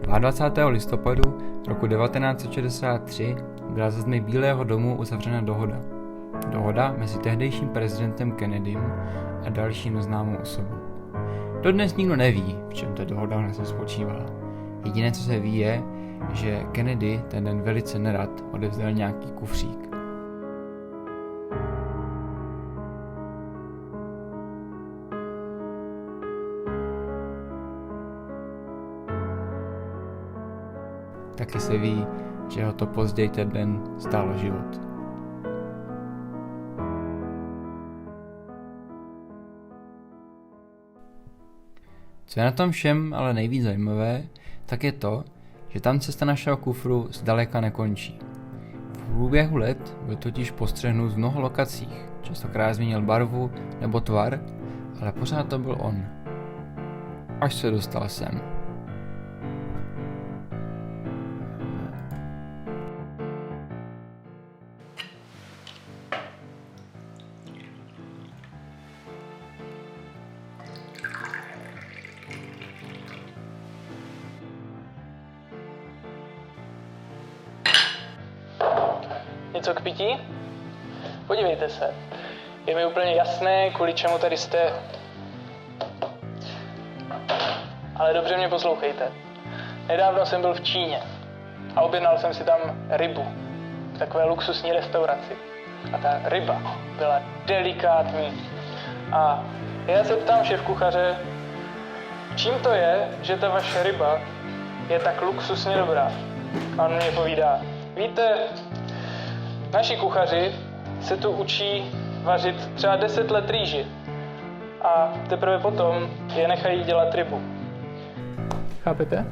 22. listopadu roku 1963 byla ze zdmi Bílého domu uzavřena dohoda. Dohoda mezi tehdejším prezidentem Kennedym a další neznámou osobou. Dodnes nikdo neví, v čem ta dohoda vlastně spočívala. Jediné, co se ví, je, že Kennedy ten den velice nerad odevzdal nějaký kufřík. Taky se ví, že ho to později ten den stálo život. Co je na tom všem ale nejvíc zajímavé, tak je to, že tam cesta našeho kufru zdaleka nekončí. V průběhu let byl totiž postřehnut v mnoho lokacích, častokrát změnil barvu nebo tvar, ale pořád to byl on. Až se dostal sem. Něco k pití? Podívejte se. Je mi úplně jasné, kvůli čemu tady jste. Ale dobře mě poslouchejte. Nedávno jsem byl v Číně a objednal jsem si tam rybu v takové luxusní restauraci. A ta ryba byla delikátní. A já se ptám šéfkuchaře, čím to je, že ta vaše ryba je tak luxusně dobrá? A on mě povídá, víte, naši kuchaři se tu učí vařit třeba 10 let rýži a teprve potom je nechají dělat rybu. Chápete?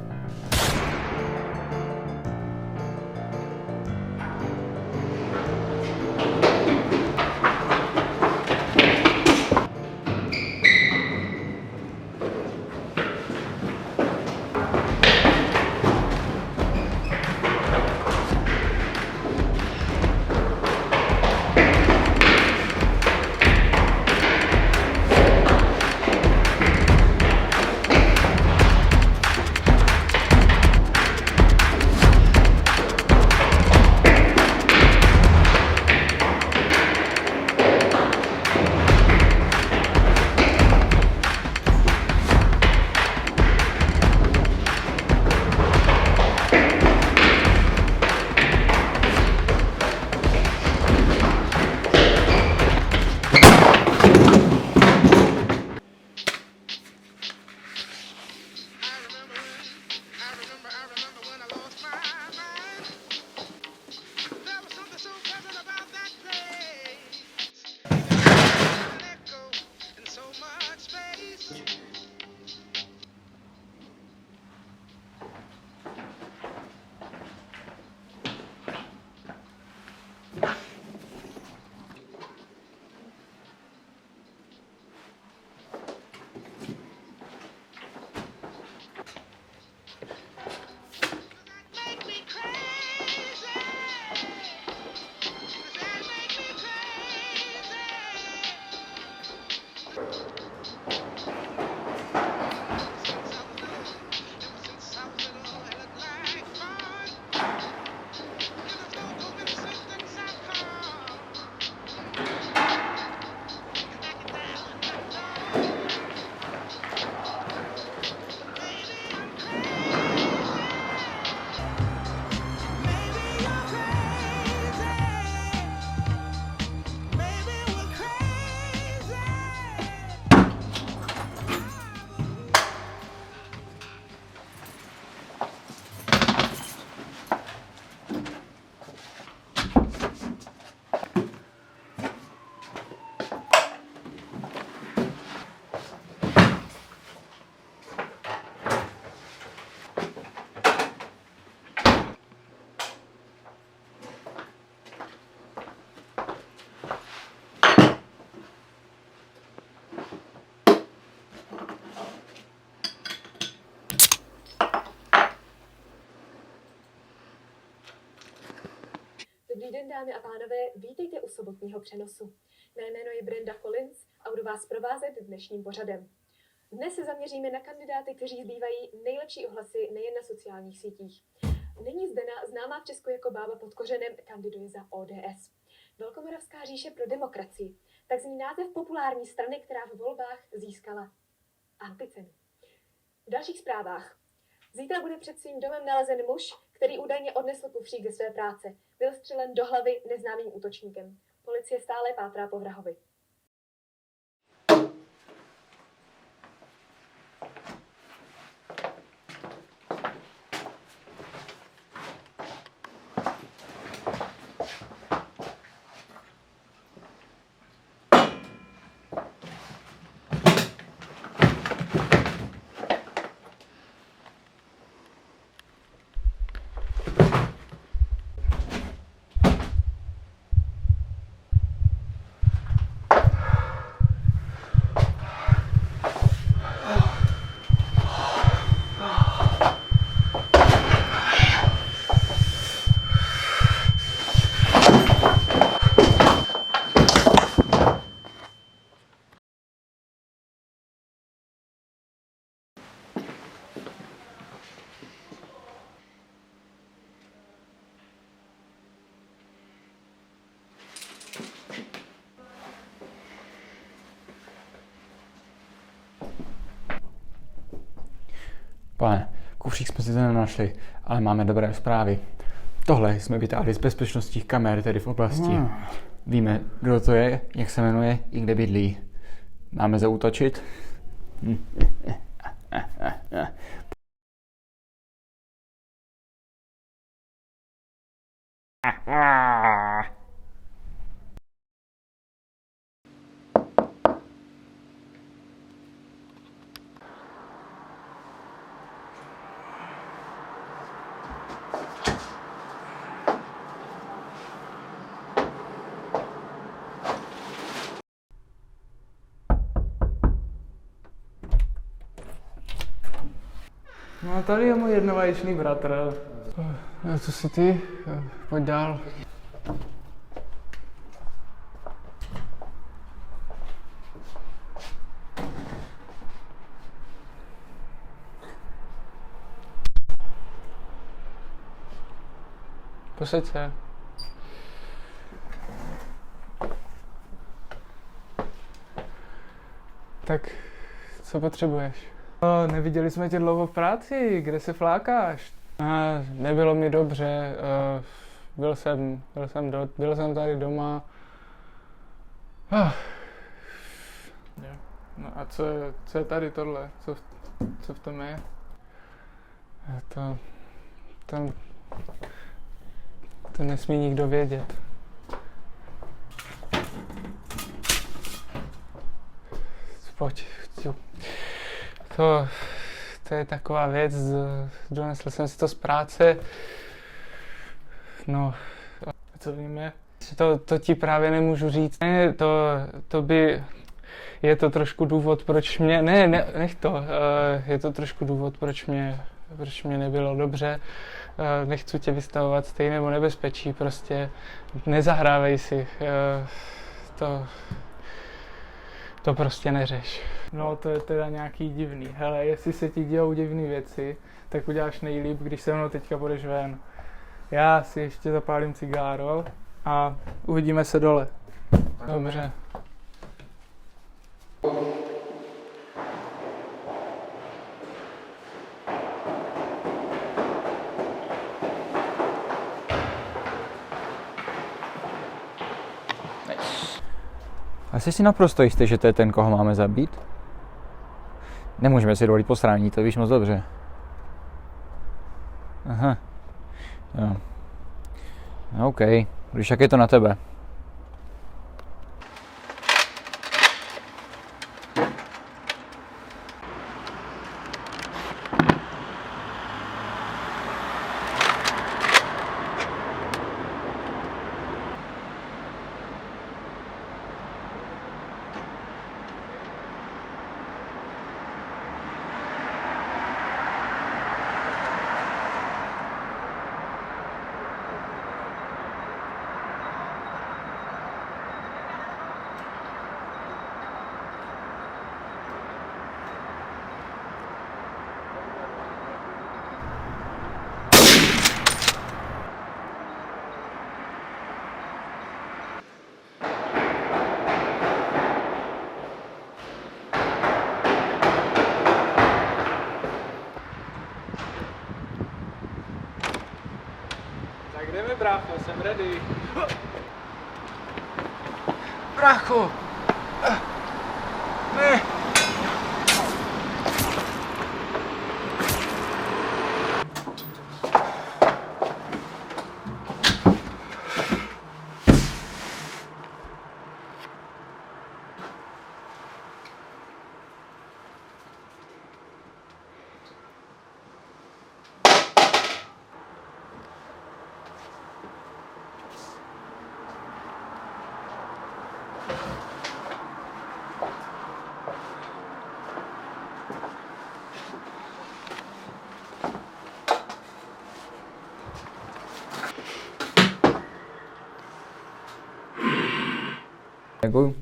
Dobrý den, dámy a pánové, vítejte u sobotního přenosu. Mé jméno je Brenda Collins a budu vás provázet dnešním pořadem. Dnes se zaměříme na kandidáty, kteří zbývají nejlepší ohlasy nejen na sociálních sítích. Nyní Zdena, známá v Česku jako bába pod kořenem, kandiduje za ODS. Velkomoravská říše pro demokracii, tak zní název populární strany, která v volbách získala anticenu. V dalších zprávách. Zítra bude před svým domem nalezen muž, který údajně odnesl kufřík ze své práce. Byl střelen do hlavy neznámým útočníkem. Policie stále pátrá po vrahovi. Pane, kufřík jsme si to nenašli, ale máme dobré zprávy. Tohle jsme vytáhli z bezpečnostních kamer tady v oblasti. Víme, kdo to je, jak se jmenuje i kde bydlí. Máme zaútočit? No tady je můj jednovaječný bratr. Co jsi ty? Pojď dál. Posaď se. Tak, co potřebuješ? Neviděli jsme tě dlouho v práci, kde se flákáš? Nebylo mi dobře, byl jsem tady doma. No a co je tady tohle? Co v tom je? To nesmí nikdo vědět. Pojď. To je taková věc, donesl jsem si to z práce. No, co víme? To ti právě nemůžu říct. Ne, je to trošku důvod, proč mě, nech to, je to trošku důvod, proč mě nebylo dobře. Nechci tě vystavovat stejnému nebezpečí, prostě nezahrávej si, to prostě neřeš. No to je teda nějaký divný. Hele, jestli se ti dějou divný věci, tak uděláš nejlíp, když se mnou teďka budeš ven. Já si ještě zapálím cigáro a uvidíme se dole. Dobře. A jsi si naprosto jistý, že to je ten, koho máme zabít? Nemůžeme si dovolit posrání, to víš moc dobře. Aha. Jo. OK, když jak je to na tebe? tráfil, jsem ready. Brácho! Ne! Děkuju.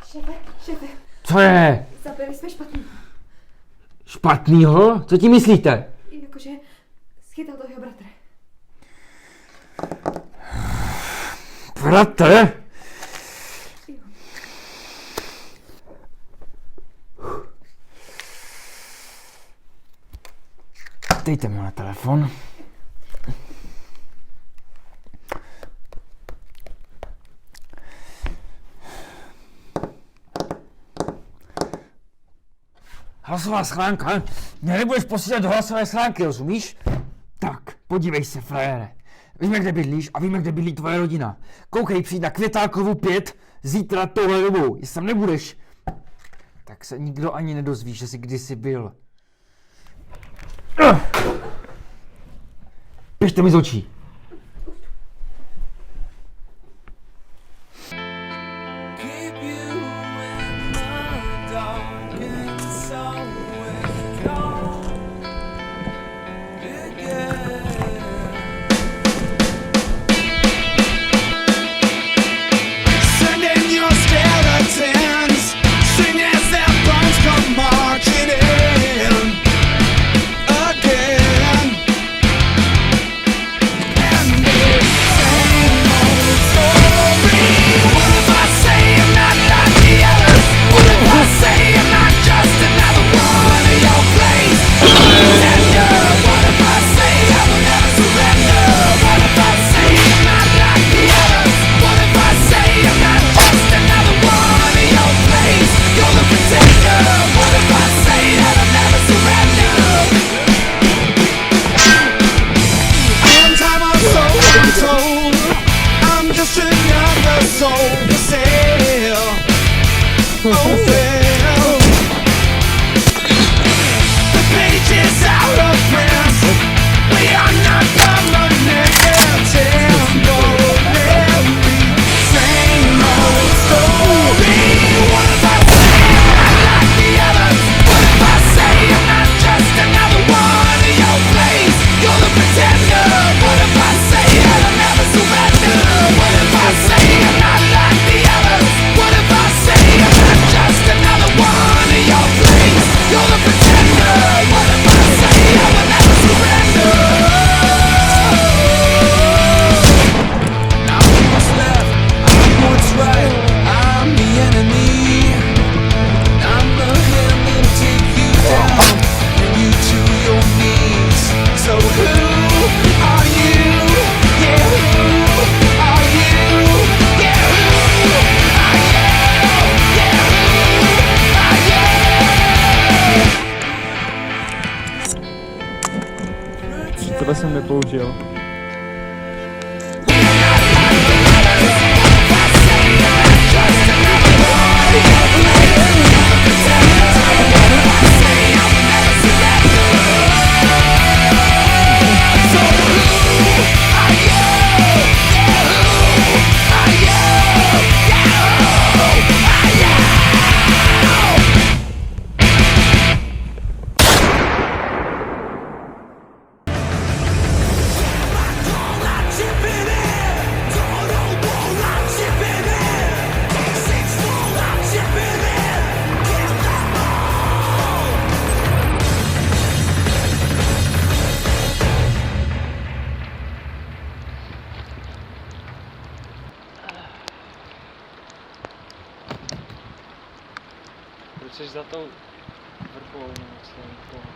Šéfe, Co je? zabili jsme špatný. Špatnýho? Co ti myslíte? Jakože schytal toho jeho bratra. Bratr? Dejte mi na telefon. Hlasová schránka? Mě nebudeš posílat do hlasové schránky, rozumíš? Tak, podívej se, frajere. Víme, kde bydlíš a víme, kde bydlí tvoje rodina. Koukej, přijď na Květálkovu 5 zítra touhle dobou. Jestli tam nebudeš, tak se nikdo ani nedozví, že jsi kdysi byl. Běžte mi z očí. Tebe jsem nepoužil. Proč jsi za tou vrcholou nemocnou?